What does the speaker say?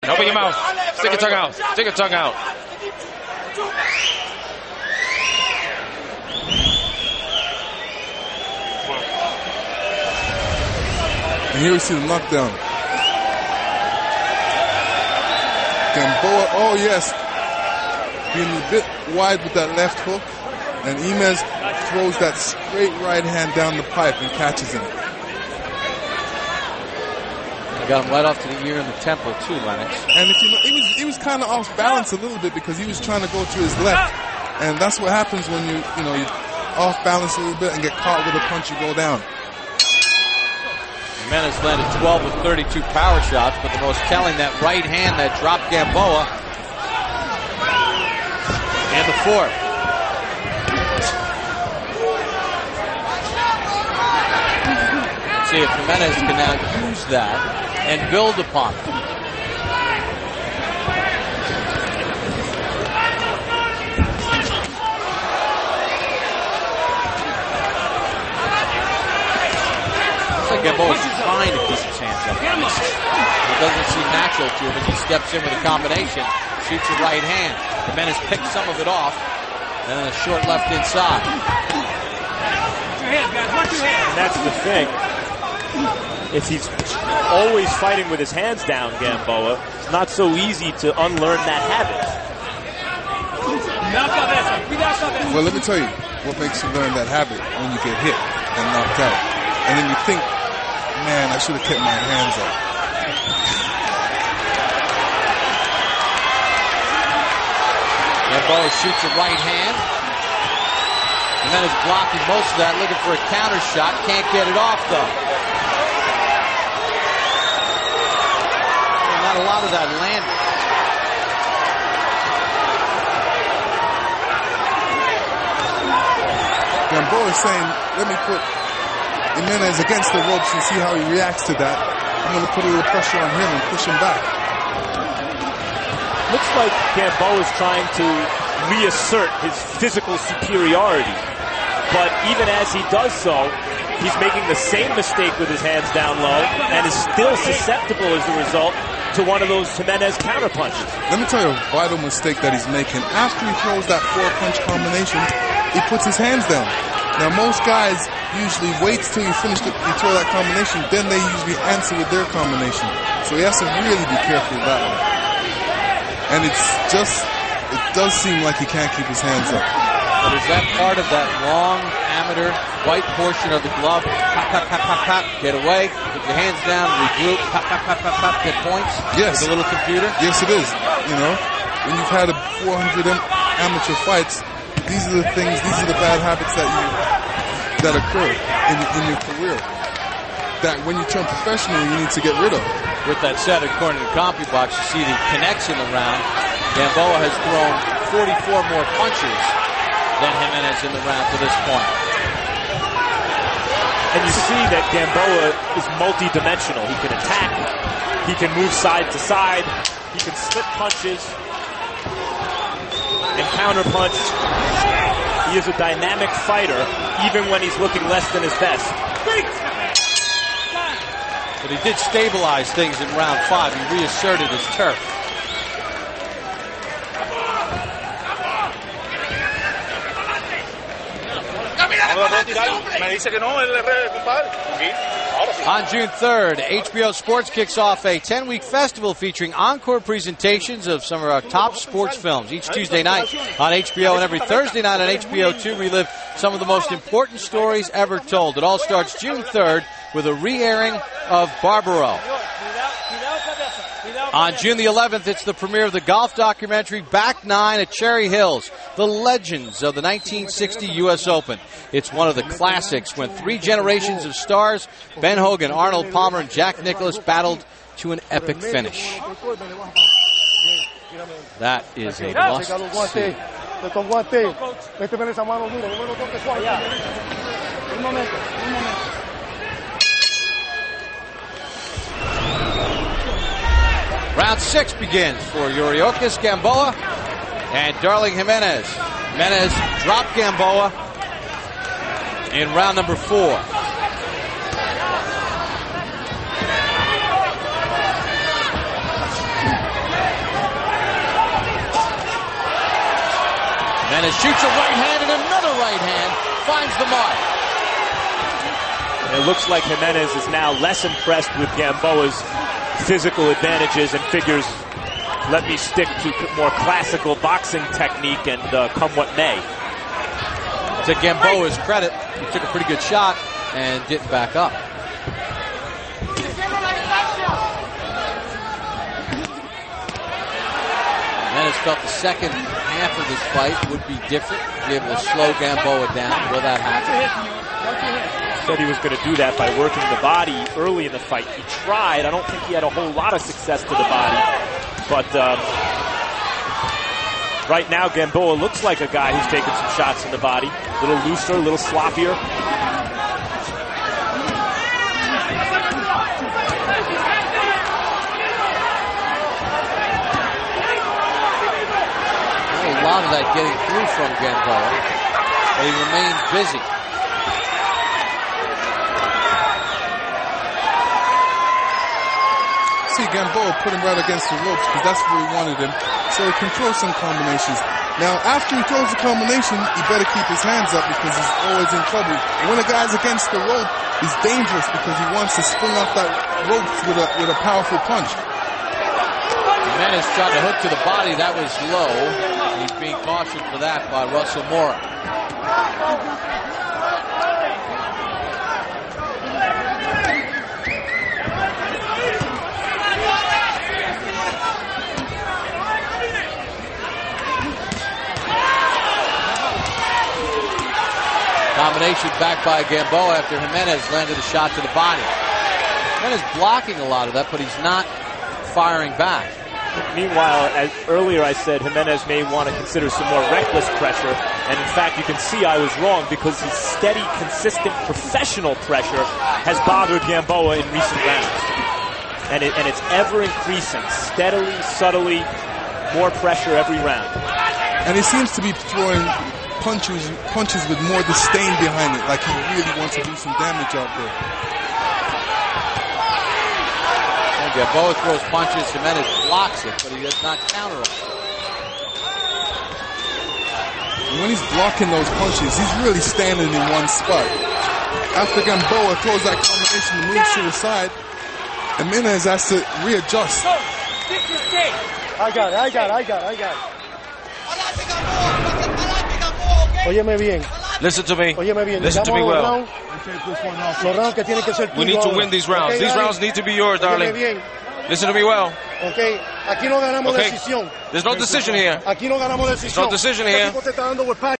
Open your mouth. Stick your tongue out. Stick your tongue out. And here we see the knockdown. Gamboa, oh yes, being a bit wide with that left hook. And Imez throws that straight right hand down the pipe and catches him. Got him right off to the ear and the temple too, Lennox. And if you know, he was kind of off balance a little bit because he was trying to go to his left, and that's what happens when you off balance a little bit and get caught with a punch. You go down. Jimenez landed 12 of 32 power shots, but the most telling, that right hand that dropped Gamboa. And the fourth. Let's see if Jimenez can now use that and build upon it. Looks like Gamboa's trying to keep his hands up. It doesn't seem natural to him as he steps in with a combination, shoots a right hand. Jimenez picks some of it off, and then a short left inside. And that's the thing. If he's always fighting with his hands down, Gamboa, it's not so easy to unlearn that habit. Well, let me tell you what makes you learn that habit when you get hit and knocked out. And then you think, man, I should have kept my hands up. Gamboa shoots a right hand. And then is blocking most of that, looking for a counter shot. Can't get it off, though. Not a lot of that landed. Gamboa is saying, let me put Jimenez against the ropes and see how he reacts to that. I'm going to put a little pressure on him and push him back. Looks like Gamboa is trying to reassert his physical superiority. But even as he does so, he's making the same mistake with his hands down low and is still susceptible as a result to one of those Jimenez counterpunches. Let me tell you a vital mistake that he's making. After he throws that 4-punch combination, he puts his hands down. Now, most guys usually wait till you finish you throw that combination, then they usually answer with their combination. So he has to really be careful with that one. And it does seem like he can't keep his hands up. But is that part of that long amateur white portion of the glove? Pop, pop, pop, pop, pop, get away, put your hands down, regroup, pop, pop, pop, pop, pop, get points? Yes. With a little computer? Yes, it is. You know, when you've had 400 amateur fights, these are the things, these are the bad habits that occur in your career. That when you turn professional, you need to get rid of. With that said, according to CompuBox, you see the connection around. Gamboa has thrown 44 more punches than Jimenez in the round to this point. And you see that Gamboa is multi-dimensional. He can attack, he can move side to side, he can slip punches and counter punch. He is a dynamic fighter, even when he's looking less than his best. But he did stabilize things in round 5. He reasserted his turf. On June 3rd, HBO Sports kicks off a 10-week festival featuring encore presentations of some of our top sports films. Each Tuesday night on HBO and every Thursday night on HBO2, relive some of the most important stories ever told. It all starts June 3rd with a re-airing of Barbaro. On June the 11th, it's the premiere of the golf documentary Back Nine at Cherry Hills, the legends of the 1960 U.S. Open. It's one of the classics when 3 generations of stars, Ben Hogan, Arnold Palmer, and Jack Nicklaus, battled to an epic finish. That is a must see. Round 6 begins for Yuriorkis Gamboa and Darling Jimenez. Jimenez dropped Gamboa in round number 4. Jimenez shoots a right hand and another right hand finds the mark. And it looks like Jimenez is now less impressed with Gamboa's physical advantages and figures, let me stick to more classical boxing technique and come what may. To Gamboa's credit, he took a pretty good shot and didn't back up. Jimenez felt the second half of this fight would be different, be able to slow Gamboa down. Will that happen? Said he was going to do that by working the body early in the fight. He tried. I don't think he had a whole lot of success to the body. But right now, Gamboa looks like a guy who's taking some shots in the body. A little looser, a little sloppier. A lot of that getting through from Gamboa, but he remained busy. See, Gamboa put him right against the ropes because that's where he wanted him, so he can throw some combinations. Now, after he throws the combination, he better keep his hands up because he's always in trouble. And when a guy's against the rope, he's dangerous because he wants to spring off that rope with a powerful punch. Jimenez tried to hook to the body. That was low. He's being cautioned for that by Russell Mora. Combination back by Gamboa after Jimenez landed a shot to the body. Jimenez blocking a lot of that, but he's not firing back. Meanwhile, as earlier I said, Jimenez may want to consider some more reckless pressure. And in fact, you can see I was wrong because his steady, consistent, professional pressure has bothered Gamboa in recent rounds. And it's ever increasing, steadily, subtly, more pressure every round. And he seems to be throwing punches with more disdain behind it, like he really wants to do some damage out there. And Gamboa throws punches, Jimenez blocks it, but he does not counter them. And when he's blocking those punches, he's really standing in one spot. After Gamboa throws that combination and moves to the side, Jimenez has to readjust. I got it. Óyeme bien. Listen to me. Óyeme bien. Listen to me well. Los rounds que tienen que ser We need to win these rounds. Okay, These rounds need to be yours, darling. Listen to me well. Okay. Aquí no ganamos Okay. decisión. There's no decision here. Aquí no ganamos decisión. There's no decision here. Este tipo te está dando por